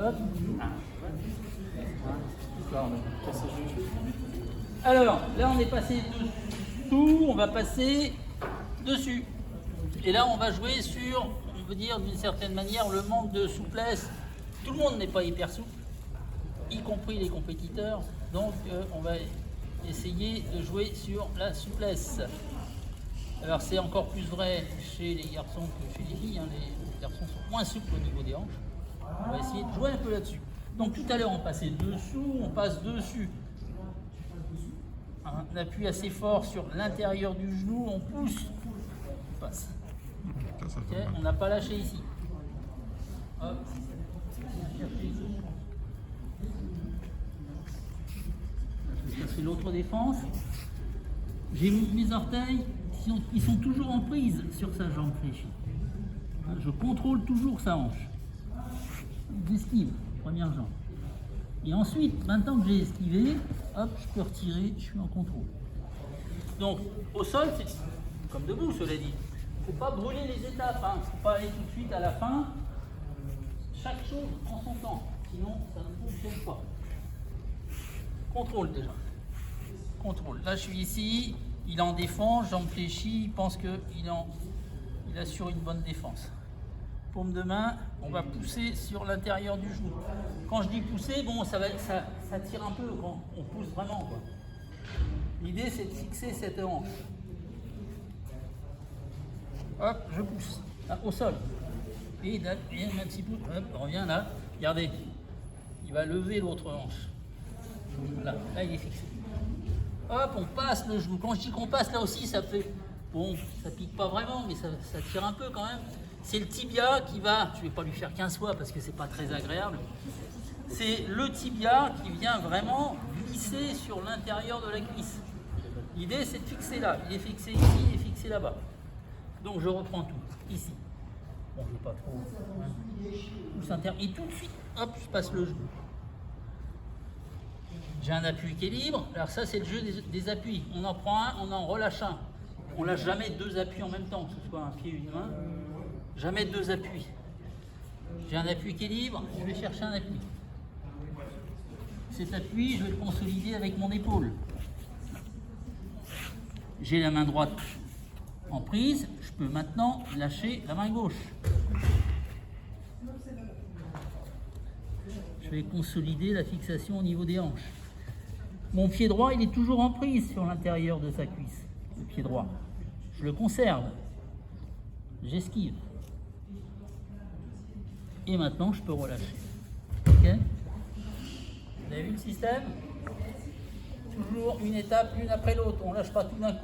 Hop. Alors, là on est passé dessous, on va passer dessus. Et là on va jouer sur, on veut dire d'une certaine manière, le manque de souplesse. Tout le monde n'est pas hyper souple, y compris les compétiteurs. Donc on va essayer de jouer sur la souplesse. Alors c'est encore plus vrai chez les garçons que chez les filles. Hein. Les garçons sont moins souples au niveau des hanches. On va essayer de jouer un peu là-dessus. Donc tout à l'heure on passait dessous, on passe dessus. Un appui assez fort sur l'intérieur du genou, on pousse, on passe. Okay, on n'a pas lâché ici. Hop. Ça c'est l'autre défense. J'ai mis mes orteils, ils sont toujours en prise sur sa jambe fléchie. Je contrôle toujours sa hanche. J'esquive, première jambe. Et ensuite, maintenant que j'ai esquivé, hop, je peux retirer, je suis en contrôle. Donc, au sol, c'est comme debout, cela dit. Il ne faut pas brûler les étapes, il ne faut pas aller tout de suite à la fin. Chaque chose en son temps, sinon ça ne fonctionne pas. Contrôle déjà. Contrôle. Là, je suis ici, il est en défense, jambe fléchie, il pense qu'il assure une bonne défense. Paume de main, on va pousser sur l'intérieur du genou. Quand je dis pousser, bon, ça tire un peu quand on pousse vraiment. L'idée, c'est de fixer cette hanche. Hop, je pousse là, au sol. Et là, un petit peu, hop, on revient là. Regardez, il va lever l'autre hanche. Là, il est fixé. Hop, on passe le genou. Quand je dis qu'on passe, là aussi, ça fait... Bon, ça pique pas vraiment, mais ça tire un peu quand même. C'est le tibia qui va... Je ne vais pas lui faire 15 fois parce que c'est pas très agréable. C'est le tibia qui vient vraiment glisser sur l'intérieur de la cuisse. L'idée, c'est de fixer là. Il est fixé ici, il est fixé là-bas. Donc, je reprends tout. Ici. Bon, je ne vais pas trop... Et tout de suite, hop, je passe le genou. J'ai un appui qui est libre. Alors ça, c'est le jeu des appuis. On en prend un, on en relâche un. On ne lâche jamais deux appuis en même temps, que ce soit un pied ou une main. Jamais deux appuis. J'ai un appui qui est libre, je vais chercher un appui. Cet appui, je vais le consolider avec mon épaule. J'ai la main droite en prise, je peux maintenant lâcher la main gauche. Je vais consolider la fixation au niveau des hanches. Mon pied droit, il est toujours en prise sur l'intérieur de sa cuisse, le pied droit. Je le conserve. J'esquive. Et maintenant, je peux relâcher. Ok ? Vous avez vu le système ? Toujours une étape, l'une après l'autre. On ne lâche pas tout d'un coup.